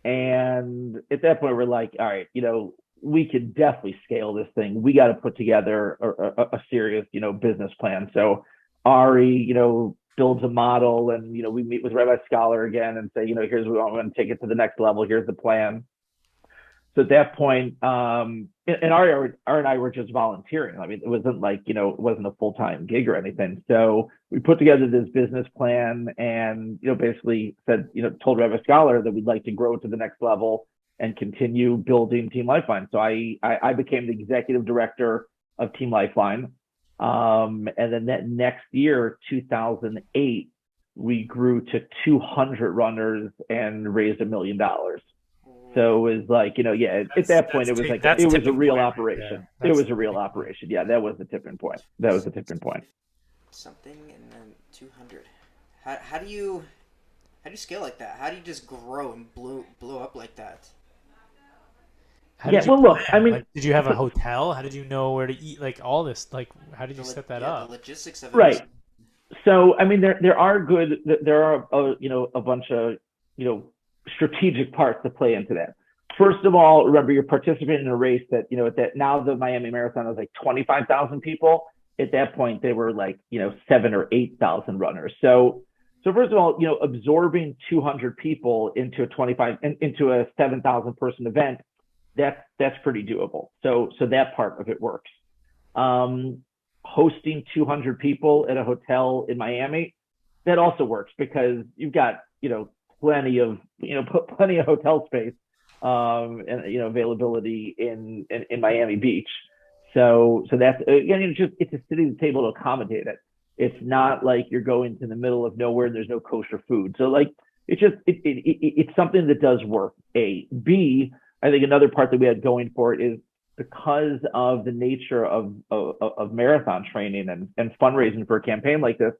And at that point, we're like, all right, we could definitely scale this thing. We got to put together a serious, business plan. So Ari, builds a model, and we meet with Rabbi Scholar again and say, here's what we want to take it to the next level. Here's the plan. So at that point, and Ari and I were just volunteering. It wasn't like it wasn't a full-time gig or anything. So we put together this business plan, and basically said, told Rabbi Scholar that we'd like to grow to the next level and continue building Team Lifeline. So I became the executive director of Team Lifeline. And then that next year, 2008, we grew to 200 runners and raised $1 million. So it was like, at that point, it was like, it was a real operation. It was a real operation. Yeah, that was the tipping point. Something and then 200. How do you scale like that? How do you just grow and blow up like that? Did you have a hotel? How did you know where to eat? Like all this, how did you set that up? The logistics of it. Right. So, there are a bunch of, strategic parts to play into that. First of all, remember, you're participating in a race that, now the Miami Marathon is like 25,000 people. At that point, they were like, 7,000 or 8,000 runners. So first of all, absorbing 200 people into a 7,000 person event, that's pretty doable. So that part of it works. Hosting 200 people at a hotel in Miami, that also works because you've got, plenty of hotel space, and, availability in Miami Beach. So that's, again, it's a city that's able to accommodate it. It's not like you're going to the middle of nowhere and there's no kosher food. So It's something that does work. A. B, I think another part that we had going for it is because of the nature of marathon training and fundraising for a campaign like this,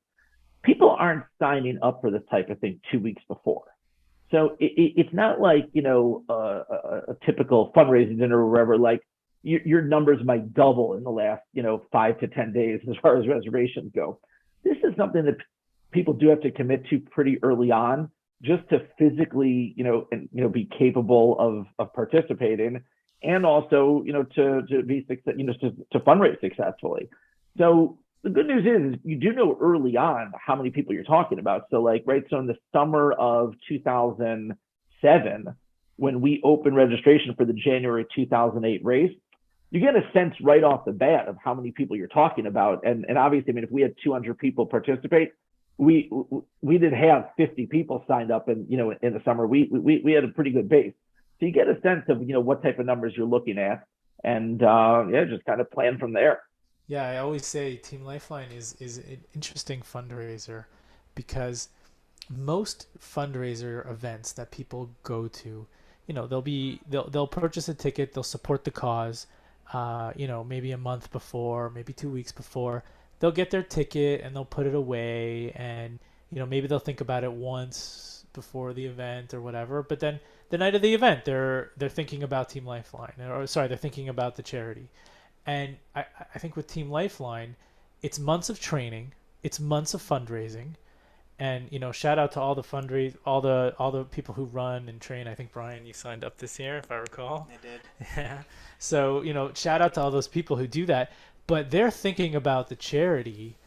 people aren't signing up for this type of thing 2 weeks before. So it's not like, a typical fundraising dinner or wherever, like your numbers might double in the last, 5 to 10 days as far as reservations go. This is something that people do have to commit to pretty early on just to physically, be capable of participating, and also, to be success, to fundraise successfully. So the good news is you do know early on how many people you're talking about. So so in the summer of 2007, when we opened registration for the January 2008 race, you get a sense right off the bat of how many people you're talking about. And obviously, I mean, if we had 200 people participate, we did have 50 people signed up, and in the summer we had a pretty good base. So you get a sense of what type of numbers you're looking at, and just kind of plan from there. Yeah, I always say Team Lifeline is an interesting fundraiser because most fundraiser events that people go to, they'll purchase a ticket, they'll support the cause, maybe a month before, maybe 2 weeks before, they'll get their ticket and they'll put it away, and maybe they'll think about it once before the event or whatever, but then the night of the event they're thinking about Team Lifeline, or sorry, they're thinking about the charity. And I think with Team Lifeline, it's months of training, it's months of fundraising, and shout out to all the all the people who run and train. I think Brian, you signed up this year, if I recall. I did. Yeah. So shout out to all those people who do that, but they're thinking about the charity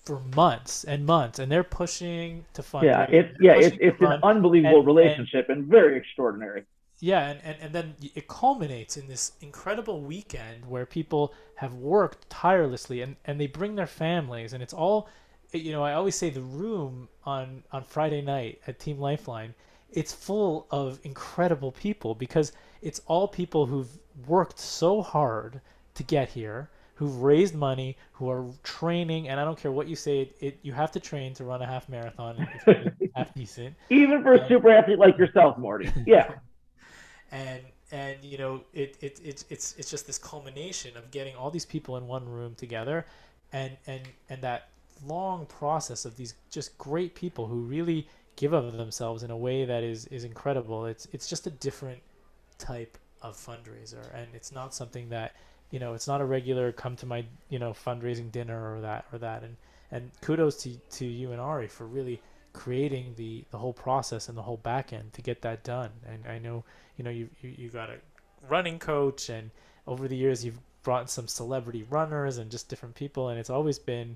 for months and months, and they're pushing to fundraise. It's an unbelievable relationship and very extraordinary. Yeah, and then it culminates in this incredible weekend where people have worked tirelessly, and they bring their families, and it's all, I always say the room on Friday night at Team Lifeline, it's full of incredible people because it's all people who've worked so hard to get here, who've raised money, who are training, and I don't care what you say, you have to train to run a half marathon if you're half decent. Even for a super athlete like yourself, Morty. Yeah. and it's just this culmination of getting all these people in one room together, and that long process of these just great people who really give of themselves in a way that is incredible. It's just a different type of fundraiser, and it's not something that it's not a regular come to my fundraising dinner or that. And kudos to you and Ari for really creating the whole process and the whole back end to get that done. And I know you got a running coach, and over the years you've brought in some celebrity runners and just different people, and it's always been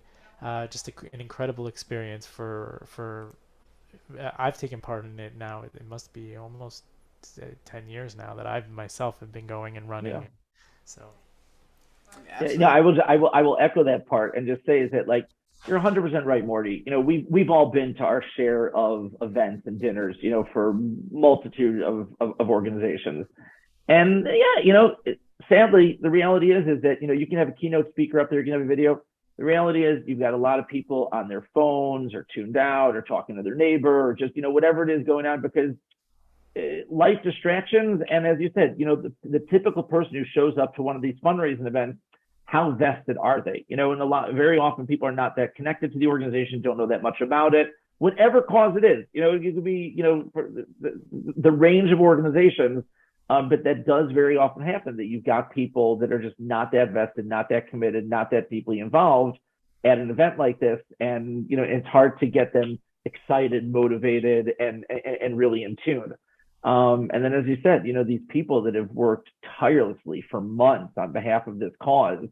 just an incredible experience for I've taken part in it now. It must be almost 10 years now that I've myself have been going and running. Yeah. So no, I will echo that part and just say is that, like, you're 100% right, Morty. We've all been to our share of events and dinners, for multitude of organizations. And sadly, the reality is that, you can have a keynote speaker up there, you can have a video. The reality is you've got a lot of people on their phones or tuned out or talking to their neighbor or just, whatever it is going on, because life distractions. And as you said, the typical person who shows up to one of these fundraising events, how vested are they? And very often people are not that connected to the organization, don't know that much about it, whatever cause it is. It could be, for the range of organizations, but that does very often happen, that you've got people that are just not that vested, not that committed, not that deeply involved at an event like this. And, it's hard to get them excited, motivated, and really in tune. And then, as you said, these people that have worked tirelessly for months on behalf of this cause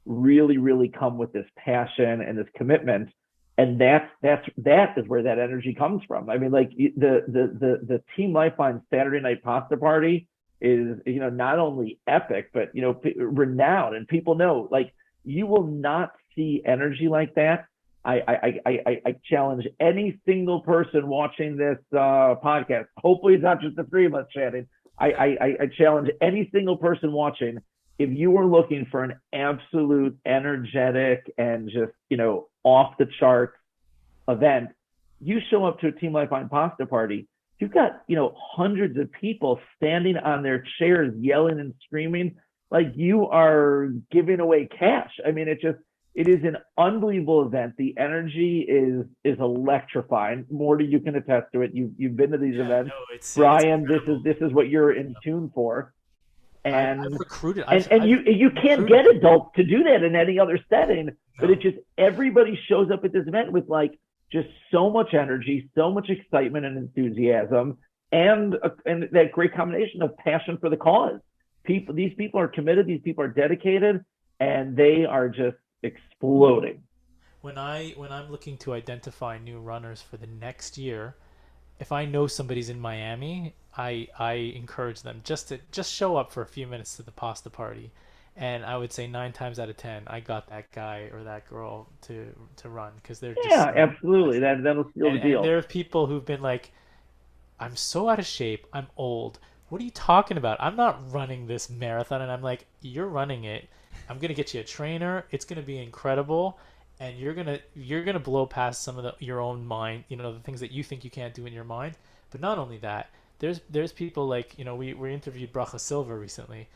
really, really come with this passion and this commitment. And that is where that energy comes from. I mean, like the Team Lifeline Saturday night pasta party is, not only epic, but, renowned, and people know, like, you will not see energy like that. I challenge any single person watching this podcast. Hopefully it's not just the three of us chatting. I challenge any single person watching, if you were looking for an absolute energetic and just, off the charts event, you show up to a Team Lifeline pasta party, you've got, hundreds of people standing on their chairs, yelling and screaming like you are giving away cash. I mean, it is an unbelievable event. The energy is electrifying. Morty, you can attest to it. You've been to these Yeah, events. no, it's Brian, this incredible. is this is what you're in tune for. I've And recruited. and you can't Recruited. get adults to do that in any other setting. But No. it just everybody shows up at this event with like just so much energy, so much excitement and enthusiasm, and that great combination of passion for the cause. These people are committed. These people are dedicated, and they are just exploding. When I'm looking to identify new runners for the next year, if I know somebody's in Miami, I encourage them just show up for a few minutes to the pasta party, and I would say 9 times out of 10 I got that guy or that girl to run because they're just Yeah, so absolutely. enthusiastic. That'll seal the And deal. there are people who've been like, I'm so out of shape. I'm old. What are you talking about? I'm not running this marathon. And I'm like, you're running it. I'm gonna get you a trainer. It's gonna be incredible, and you're gonna blow past some of your own mind. The things that you think you can't do in your mind. But not only that, there's people like we interviewed Bracha Silva recently,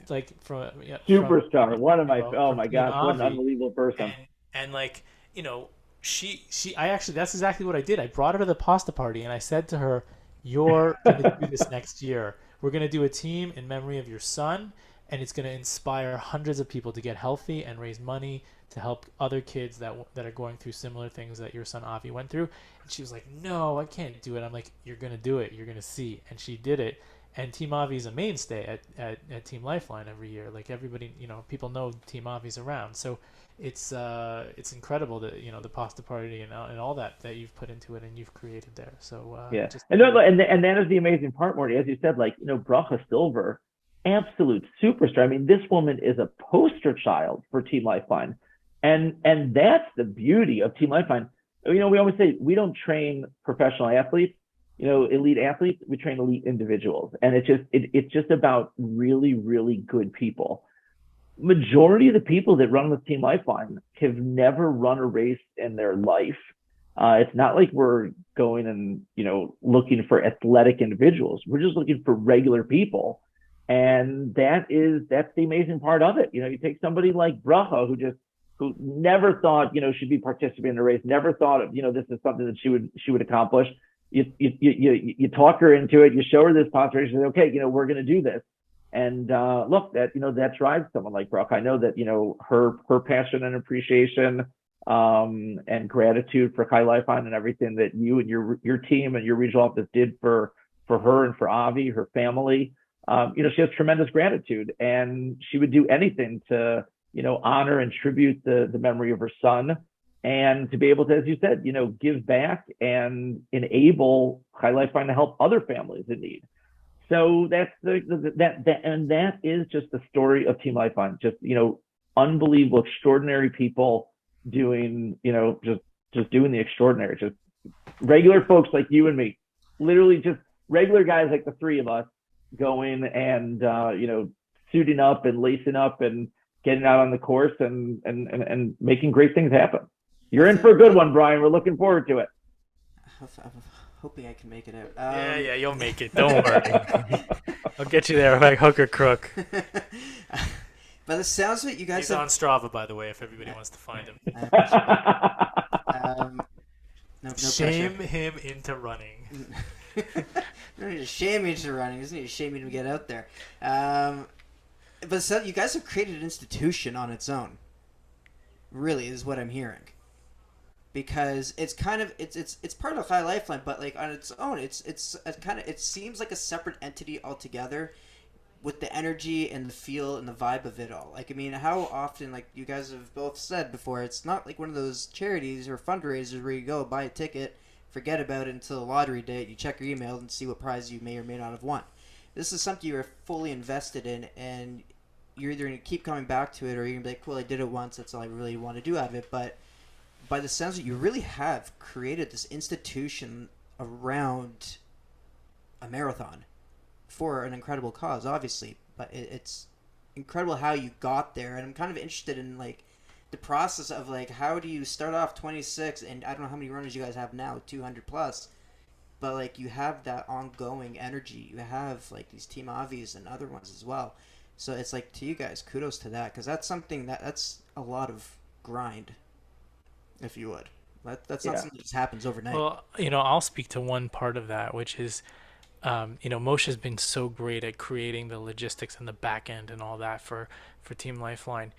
like from yeah, Superstar. One of my oh from my Team gosh, what an Avi, unbelievable person. and like you know she I actually that's exactly what I did. I brought her to the pasta party and I said to her, you're gonna do this next year. We're gonna do a team in memory of your son, and it's gonna inspire hundreds of people to get healthy and raise money to help other kids that are going through similar things that your son Avi went through. And she was like, no, I can't do it. I'm like, you're gonna do it. You're gonna see. And she did it. And Team Avi is a mainstay at Team Lifeline every year. Like everybody, people know Team Avi's around. So it's incredible that the pasta party and all that you've put into it and you've created there. So Yeah, just and no, and that is the amazing part, Morty. As you said, like Bracha Silver, absolute superstar. I mean, this woman is a poster child for Team Lifeline, and that's the beauty of Team Lifeline. We always say we don't train professional athletes, elite athletes. We train elite individuals, and it's just about really really good people. Majority of the people that run with Team Lifeline have never run a race in their life. It's not like we're going and looking for athletic individuals. We're just looking for regular people, and that's the amazing part of it. You take somebody like Bracha who never thought should be participating in a race, never thought of this is something that she would accomplish. You talk her into it, you show her this possibility. She says, okay, we're going to do this. And look, that drives someone like Brooke. I know that her passion and appreciation and gratitude for Chai Lifeline and everything that you and your team and your regional office did for her and for Avi, her family. She has tremendous gratitude, and she would do anything to honor and tribute the memory of her son, and to be able to, as you said, give back and enable Chai Lifeline to help other families in need. So that's that is just the story of Team Lifeline. Just unbelievable, extraordinary people doing just doing the extraordinary. Just regular folks like you and me, literally just regular guys like the three of us going and suiting up and lacing up and getting out on the course and making great things happen. You're in for a good one, Brian. We're looking forward to it. I'm hoping I can make it out. Yeah, you'll make it. Don't worry. I'll get you there like hook or crook. By the sounds of it, you guys He's on Strava, by the way, if everybody wants to find him. No Shame pressure. him into running. No need to shame me into running. Doesn't need to shame me to get out there. But so you guys have created an institution on its own. Really, is what I'm hearing. Because it's kind of it's part of Chai Lifeline, but like on its own, it's kind of, it seems like a separate entity altogether, with the energy and the feel and the vibe of it all. Like, I mean, how often, like you guys have both said before, it's not like one of those charities or fundraisers where you go buy a ticket, forget about it until the lottery date, you check your email and see what prize you may or may not have won. This is something you're fully invested in, and you're either going to keep coming back to it, or you're going to be like, cool, I did it once, that's all I really want to do out of it. But by the sounds of it, you really have created this institution around a marathon for an incredible cause, obviously. But it's incredible how you got there, and I'm kind of interested in, like, the process of like how do you start off 26, and I don't know how many runners you guys have now, 200 plus, but like you have that ongoing energy. You have like these Team Avies and other ones as well. So it's like, to you guys, kudos to that, because that's something that's a lot of grind, if you would. That's not Yeah. something that just happens overnight. Well, I'll speak to one part of that, which is, Moshe has been so great at creating the logistics and the back end and all that for Team Lifeline.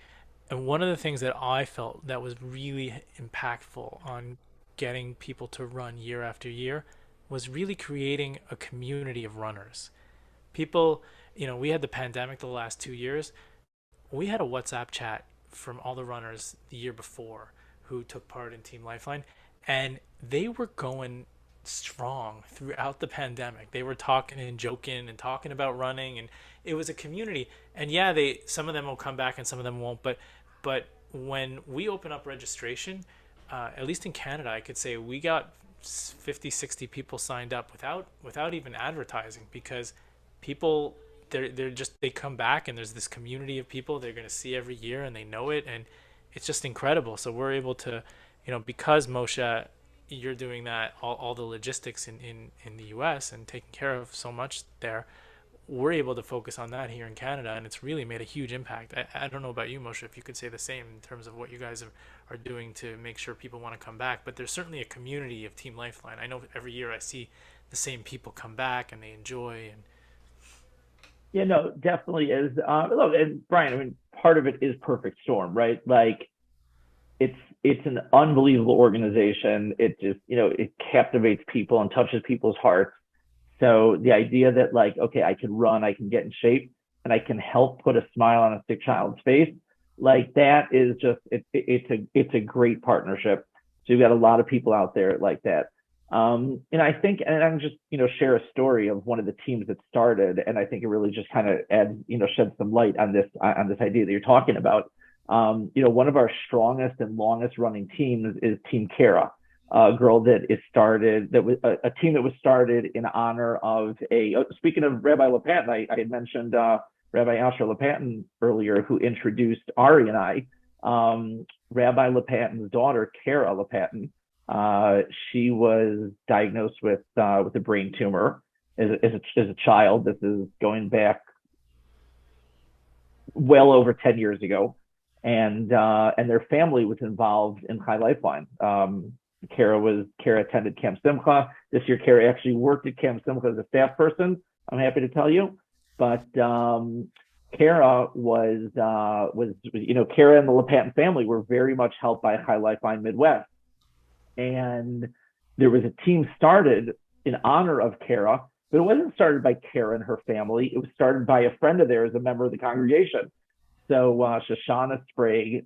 And one of the things that I felt that was really impactful on getting people to run year after year was really creating a community of runners. People, we had the pandemic the last 2 years. We had a WhatsApp chat from all the runners the year before who took part in Team Lifeline, and they were going strong throughout the pandemic. They were talking and joking and talking about running, and it was a community. And yeah, they some of them will come back and some of them won't. But when we open up registration, at least in Canada, I could say we got 50, 60 people signed up without even advertising, because people they're just they come back, and there's this community of people they're going to see every year, and they know it, and it's just incredible. So we're able to, because Moshe, you're doing that, all the logistics in the US and taking care of so much there, we're able to focus on that here in Canada, and it's really made a huge impact. I don't know about you, Moshe, if you could say the same in terms of what you guys are doing to make sure people want to come back, but there's certainly a community of Team Lifeline. I know every year I see the same people come back and they enjoy. And Yeah, no, definitely is. Look, and Brian, I mean, part of it is perfect storm, right? Like it's an unbelievable organization. It just, it captivates people and touches people's hearts. So the idea that like, okay, I can run, I can get in shape, and I can help put a smile on a sick child's face, like that is just it's a great partnership. So you've got a lot of people out there like that. And I think, and I'm just, share a story of one of the teams that started, and I think it really just kind of adds, sheds some light on this idea that you're talking about. One of our strongest and longest running teams is Team Kara, a girl that is started, that was a team that was started in honor of speaking of Rabbi Lepatin, I had mentioned Rabbi Asher Lepatin earlier, who introduced Ari and I. Rabbi Lepatin's daughter, Kara Lepatin, she was diagnosed with a brain tumor as a child. This is going back well over 10 years ago, and their family was involved in Chai Lifeline. Kara attended Camp Simcha. This year, Kara actually worked at Camp Simcha as a staff person, I'm happy to tell you. But Kara was Kara and the Lepatin family were very much helped by Chai Lifeline Mid-West. And there was a team started in honor of Kara, but it wasn't started by Kara and her family. It was started by a friend of theirs, a member of the congregation. So Shoshana Sprague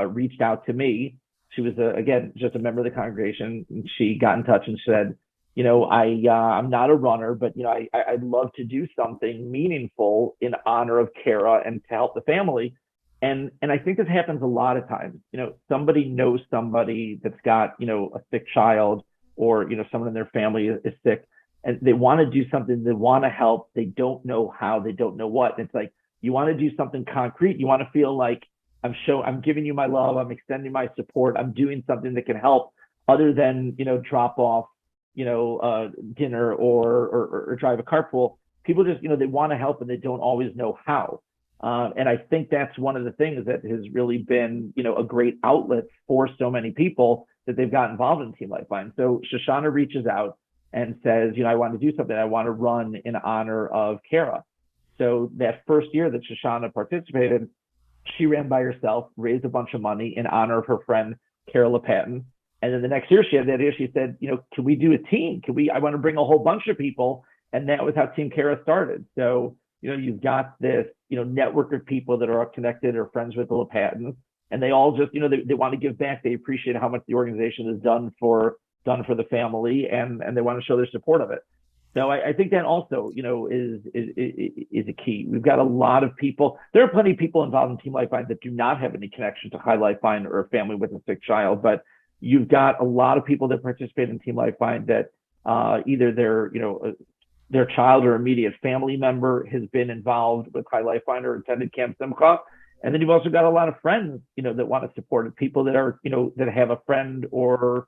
reached out to me. She was, again, just a member of the congregation. And she got in touch and said, I'm not a runner, but, I'd love to do something meaningful in honor of Kara and to help the family. And I think this happens a lot of times. Somebody knows somebody that's got, a sick child, or, someone in their family is sick, and they want to do something. They want to help. They don't know how. They don't know what. And it's like, you want to do something concrete. You want to feel like I'm giving you my love. I'm extending my support. I'm doing something that can help, other than, drop off, dinner or drive a carpool. People just, they want to help, and they don't always know how. And I think that's one of the things that has really been, a great outlet for so many people, that they've got involved in Team Lifeline. So Shoshana reaches out and says, I want to do something. I want to run in honor of Kara. So that first year that Shoshana participated, she ran by herself, raised a bunch of money in honor of her friend, Kara Lepatin. And then the next year she said, can we do a team? I want to bring a whole bunch of people. And that was how Team Kara started. So, you've got this, network of people that are connected or friends with the Lepatins, and they all just, they want to give back. They appreciate how much the organization has done for the family, and they want to show their support of it. So I think that also, is a key. We've got a lot of people. There are plenty of people involved in Team Lifeline that do not have any connection to Chai Lifeline or a family with a sick child, but you've got a lot of people that participate in Team Lifeline that either their child or immediate family member has been involved with Chai Lifeline or attended Camp Simcha, And then you've also got a lot of friends, that want to support it. People that are, that have a friend or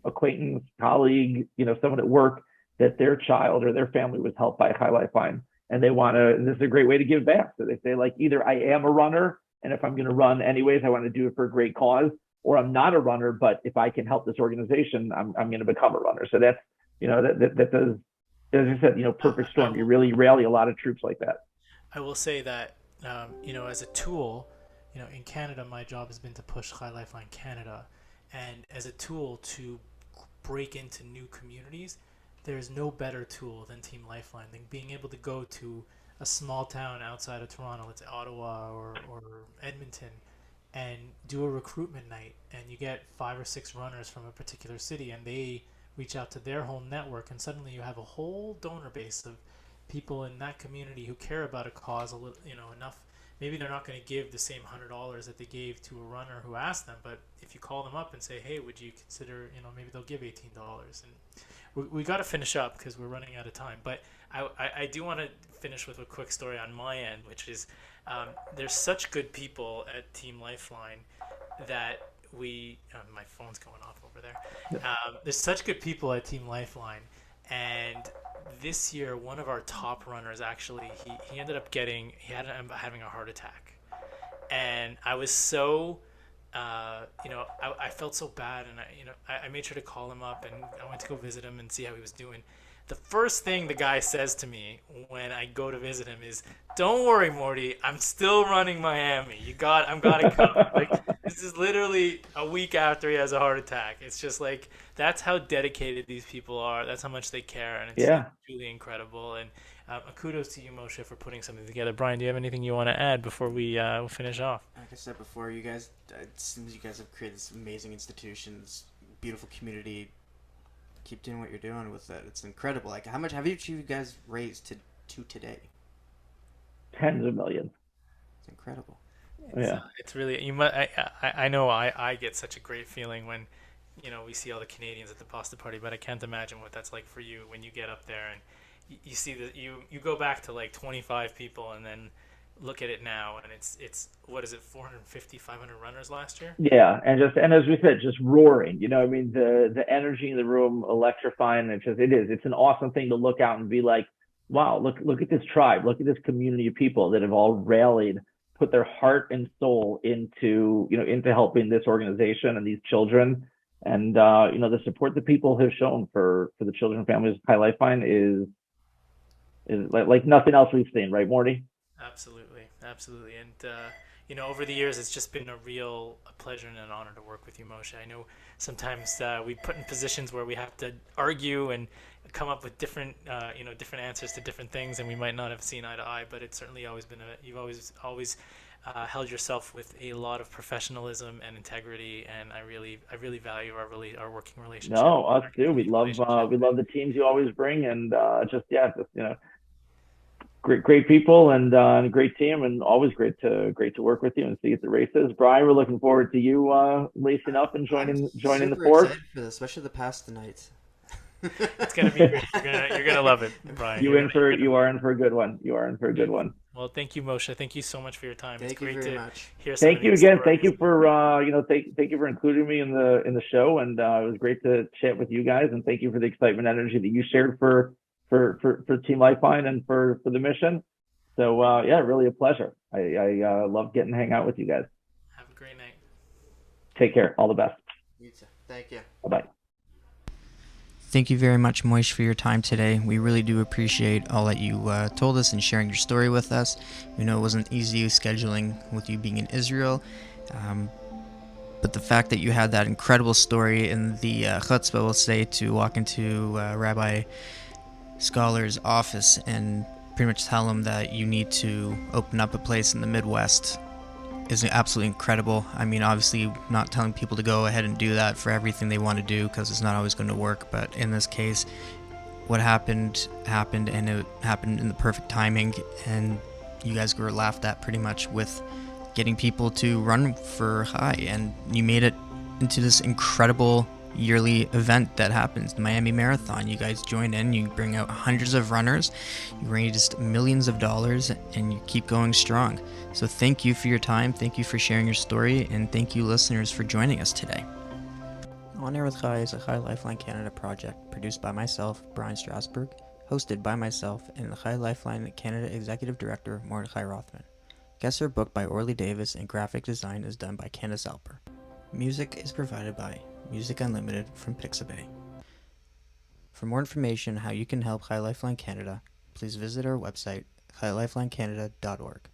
acquaintance, colleague, someone at work that their child or their family was helped by Chai Lifeline, and they want to. And this is a great way to give back. So they say, like, either I am a runner, and if I'm going to run anyways, I want to do it for a great cause, or I'm not a runner, but if I can help this organization, I'm going to become a runner. So that's, that does, as I said, perfect storm. You really rally a lot of troops like that. I will say that, as a tool, in Canada, my job has been to push Chai Lifeline Canada, and as a tool to break into new communities, there is no better tool than Team Lifeline, than being able to go to a small town outside of Toronto, let's say Ottawa or Edmonton, and do a recruitment night, and you get 5 or 6 runners from a particular city, and they reach out to their whole network, and suddenly you have a whole donor base of people in that community who care about a cause a little, enough. Maybe they're not going to give the same $100 that they gave to a runner who asked them, but if you call them up and say, hey, would you consider, maybe they'll give $18. And we got to finish up because we're running out of time. But I do want to finish with a quick story on my end, which is there's such good people at Team Lifeline that my phone's going off over there. There's such good people at Team Lifeline, and this year one of our top runners, actually, he ended up having a heart attack, and I was so I felt so bad, and I made sure to call him up, and I went to go visit him and see how he was doing. The first thing the guy says to me when I go to visit him is, "Don't worry, Morty, I'm still running Miami. I'm got it covered." Like, this is literally a week after he has a heart attack. It's just like, that's how dedicated these people are. That's how much they care, and it's truly incredible. And kudos to you, Moshe, for putting something together. Brian, do you have anything you want to add before we finish off? Like I said before, you guys, it seems you guys have created this amazing institutions, beautiful community. Keep doing what you're doing with it. It's incredible. Like, how much have you guys raised to today? Tens of millions. It's incredible. It's really, I know I get such a great feeling when we see all the Canadians at the pasta party, but I can't imagine what that's like for you when you get up there and you see that you go back to like 25 people and then look at it now, and it's what is it, 450, 500 runners last year? Yeah, and as we said, just roaring. The energy in the room, electrifying. It's an awesome thing to look out and be like, wow, look at this tribe, look at this community of people that have all rallied, put their heart and soul into helping this organization and these children. And the support that people have shown for the children and families of Chai Lifeline is like nothing else we've seen, right, Morty? Absolutely. And over the years, it's just been a real pleasure and an honor to work with you, Moshe. I know sometimes we put in positions where we have to argue and come up with different answers to different things, and we might not have seen eye to eye, but it's certainly always been you've always held yourself with a lot of professionalism and integrity, and I really value our working relationship. No, us too. We love the teams you always bring, and great people and a great team, and always great to work with you and see you at the races. Brian, we're looking forward to you lacing up and joining the force. For this, especially the past nights. It's gonna be great. You're gonna love it, Brian. You are in for a good one. You are in for a good one. Well, thank you, Moshe. Thank you so much for your time. Thank you very much. Thank you again. Thank you for thank you for including me in the show, and it was great to chat with you guys. And thank you for the excitement and energy that you shared for Team Lifeline and for the mission. So really a pleasure. I love getting to hang out with you guys. Have a great night. Take care. All the best. You too. Thank you. Bye-bye. Thank you very much, Moshe, for your time today. We really do appreciate all that you told us and sharing your story with us. We know it wasn't easy scheduling with you being in Israel, but the fact that you had that incredible story in the chutzpah, we'll say, to walk into Rabbi Scholar's office and pretty much tell him that you need to open up a place in the Midwest is absolutely incredible. I mean, obviously not telling people to go ahead and do that for everything they want to do, because it's not always going to work, but in this case, what happened, and it happened in the perfect timing, and you guys were laughed at pretty much with getting people to run for Chai, and you made it into this incredible yearly event that happens, the Miami Marathon. You guys join in, you bring out hundreds of runners, you raised millions of dollars, and you keep going strong. So thank you for your time, thank you for sharing your story, and thank you listeners for joining us today. On Air with Chai is a Chai Lifeline Canada project produced by myself, Brian Strasberg, hosted by myself and the Chai Lifeline Canada Executive Director, Mordechai Rothman. Guests are booked by Orly Davis and graphic design is done by Candace Alper. Music is provided by Music Unlimited from Pixabay. For more information on how you can help Chai Lifeline Canada, please visit our website, chailifelinecanada.org.